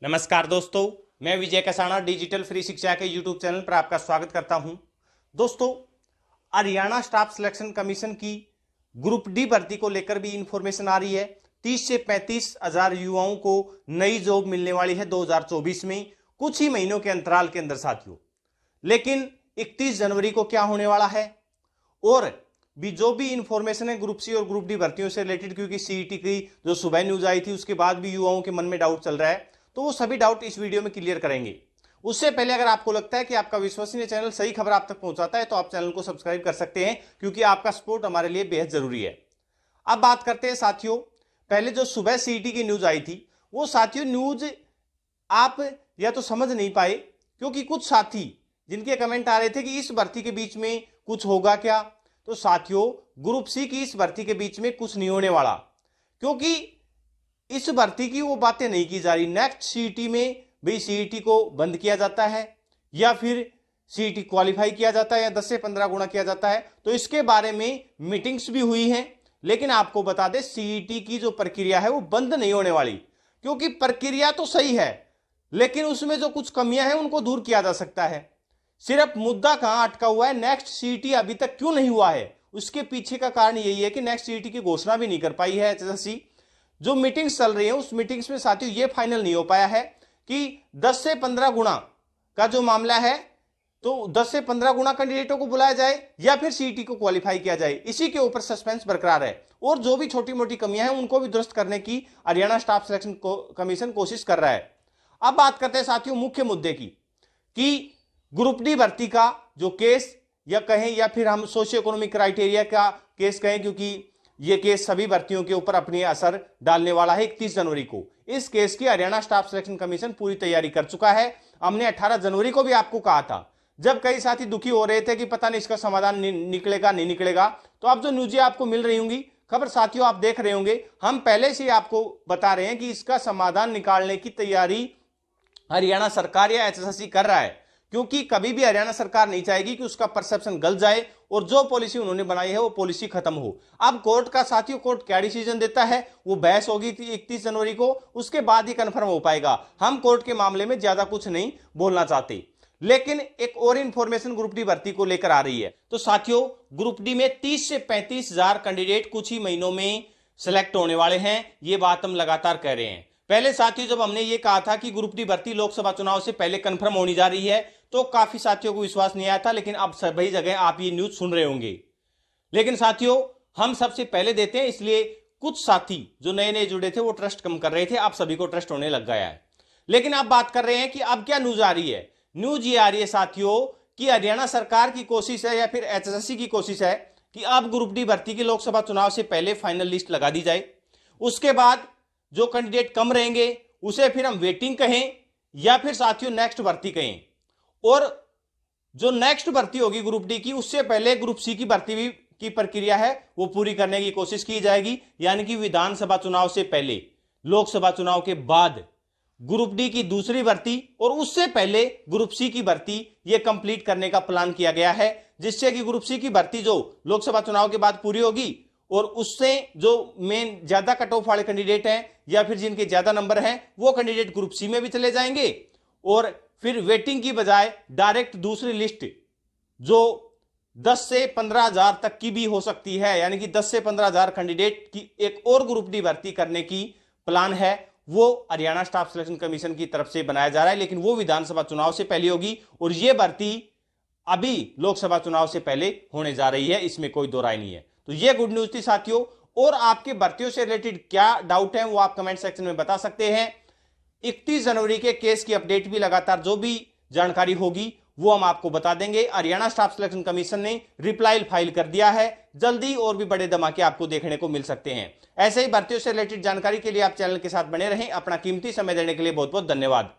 नमस्कार दोस्तों, मैं विजय कसाना डिजिटल फ्री शिक्षा के यूट्यूब चैनल पर आपका स्वागत करता हूं। दोस्तों, हरियाणा स्टाफ सिलेक्शन कमीशन की ग्रुप डी भर्ती को लेकर भी इंफॉर्मेशन आ रही है। 30 से 35 हजार युवाओं को नई जॉब मिलने वाली है 2024 में, कुछ ही महीनों के अंतराल के अंदर साथियों। लेकिन 31 जनवरी को क्या होने वाला है और भी जो भी इंफॉर्मेशन है ग्रुप सी और ग्रुप डी भर्तियों से रिलेटेड, क्योंकि सीईटी की जो सुबह न्यूज आई थी उसके बाद भी युवाओं के मन में डाउट चल रहा है, तो वो सभी डाउट इस वीडियो में क्लियर करेंगे। उससे पहले अगर आपको लगता है कि आपका विश्वसनीय चैनल सही खबर आप तक पहुंचाता है तो आप चैनल को सब्सक्राइब कर सकते हैं, क्योंकि आपका सपोर्ट हमारे लिए बेहद जरूरी है। अब बात करते हैं साथियों, पहले जो सुबह सीईटी की न्यूज आई थी वो साथियों न्यूज आप या तो समझ नहीं पाए, क्योंकि कुछ साथी जिनके कमेंट आ रहे थे कि इस भर्ती के बीच में कुछ होगा क्या, तो साथियों ग्रुप सी की इस भर्ती के बीच में कुछ नहीं होने वाला, क्योंकि इस भर्ती की वो बातें नहीं की जा रही। नेक्स्ट सीईटी में भी सीईटी को बंद किया जाता है या फिर सीईटी क्वालिफाई किया जाता है या 10 से 15 गुना किया जाता है, तो इसके बारे में मीटिंग्स भी हुई हैं। लेकिन आपको बता दें सीईटी की जो प्रक्रिया है वो बंद नहीं होने वाली, क्योंकि प्रक्रिया तो सही है लेकिन उसमें जो कुछ कमियां हैं उनको दूर किया जा सकता है। सिर्फ मुद्दा कहां अटका हुआ है, नेक्स्ट सीईटी अभी तक क्यों नहीं हुआ है, उसके पीछे का कारण यही है कि नेक्स्ट सीईटी की घोषणा भी नहीं कर पाई है एचएसएससी। जो मीटिंग्स चल रही है उस मीटिंग्स में साथियों ये फाइनल नहीं हो पाया है कि 10 से 15 गुना का जो मामला है तो 10 से 15 गुना कैंडिडेटों को बुलाया जाए या फिर सीईटी को क्वालिफाई किया जाए, इसी के ऊपर सस्पेंस बरकरार है। और जो भी छोटी मोटी कमियां हैं उनको भी दुरुस्त करने की हरियाणा स्टाफ सिलेक्शन कमीशन कोशिश कर रहा है। अब बात करते हैं साथियों मुख्य मुद्दे की, कि ग्रुप डी भर्ती का जो केस या कहें या फिर हम सोशियो इकोनॉमिक क्राइटेरिया का केस कहें, क्योंकि यह केस सभी भर्तियों के ऊपर अपनी असर डालने वाला है 31 जनवरी को। इस केस की हरियाणा स्टाफ सिलेक्शन कमीशन पूरी तैयारी कर चुका है। हमने 18 जनवरी को भी आपको कहा था, जब कई साथी दुखी हो रहे थे कि पता नहीं इसका समाधान निकलेगा नहीं निकलेगा, तो अब जो न्यूज़ें आपको मिल रही होंगी, खबर साथियों आप देख रहे होंगे, हम पहले से आपको बता रहे हैं कि इसका समाधान निकालने की तैयारी हरियाणा सरकार या एचएसएससी कर रहा है, क्योंकि कभी भी हरियाणा सरकार नहीं चाहेगी कि उसका परसेप्शन गल जाए और जो पॉलिसी उन्होंने बनाई है वो पॉलिसी खत्म हो। अब कोर्ट का साथियों, कोर्ट क्या डिसीजन देता है वो बहस होगी 31 जनवरी को, उसके बाद ही कंफर्म हो पाएगा। हम कोर्ट के मामले में ज्यादा कुछ नहीं बोलना चाहते। लेकिन एक और इंफॉर्मेशन ग्रुप डी भर्ती को लेकर आ रही है। तो साथियों ग्रुप डी में 30 से 35 हजार कैंडिडेट कुछ ही महीनों में सिलेक्ट होने वाले हैं, ये बात हम लगातार कह रहे हैं। पहले साथियों जब हमने ये कहा था कि ग्रुप डी भर्ती लोकसभा चुनाव से पहले कंफर्म होने जा रही है तो काफी साथियों को विश्वास नहीं आया था, लेकिन अब सभी जगह आप ये न्यूज सुन रहे होंगे। लेकिन साथियों हम सबसे पहले देते हैं, इसलिए कुछ साथी जो नए नए जुड़े थे वो ट्रस्ट कम कर रहे थे, अब सभी को ट्रस्ट होने लग गया है। लेकिन अब बात कर रहे हैं कि अब क्या न्यूज आ रही है। न्यूज ये आ रही है साथियों कि हरियाणा सरकार की कोशिश है या फिर एचएसएससी की कोशिश है कि अब ग्रुप डी भर्ती की लोकसभा चुनाव से पहले फाइनल लिस्ट लगा दी जाए। उसके बाद जो कैंडिडेट कम रहेंगे उसे फिर हम वेटिंग कहें या फिर साथियों नेक्स्ट भर्ती कहें, और जो नेक्स्ट भर्ती होगी ग्रुप डी की उससे पहले ग्रुप सी की भर्ती भी की प्रक्रिया है वो पूरी करने की कोशिश की जाएगी। यानी कि विधानसभा चुनाव से पहले, लोकसभा चुनाव के बाद ग्रुप डी की दूसरी भर्ती और उससे पहले ग्रुप सी की भर्ती ये कंप्लीट करने का प्लान किया गया है, जिससे कि ग्रुप सी की भर्ती जो लोकसभा चुनाव के बाद पूरी होगी और उससे जो मेन ज्यादा कट ऑफ वाले कैंडिडेट हैं या फिर जिनके ज्यादा नंबर हैं वो कैंडिडेट ग्रुप सी में भी चले जाएंगे, और फिर वेटिंग की बजाय डायरेक्ट दूसरी लिस्ट जो 10 से 15 हजार तक की भी हो सकती है, यानी कि 10 से 15 हजार कैंडिडेट की एक और ग्रुप डी भर्ती करने की प्लान है, वो हरियाणा स्टाफ सिलेक्शन कमीशन की तरफ से बनाया जा रहा है। लेकिन वो विधानसभा चुनाव से पहले होगी और यह भर्ती अभी लोकसभा चुनाव से पहले होने जा रही है, इसमें कोई दो राय नहीं है। तो ये गुड न्यूज थी साथियों। और आपके भर्तियों से रिलेटेड क्या डाउट है वो आप कमेंट सेक्शन में बता सकते हैं। 31 जनवरी के केस की अपडेट भी लगातार जो भी जानकारी होगी वो हम आपको बता देंगे। हरियाणा स्टाफ सिलेक्शन कमीशन ने रिप्लाई फाइल कर दिया है, जल्दी और भी बड़े धमाके आपको देखने को मिल सकते हैं। ऐसे ही भर्तियों से रिलेटेड जानकारी के लिए आप चैनल के साथ बने रहें। अपना कीमती समय देने के लिए बहुत बहुत धन्यवाद।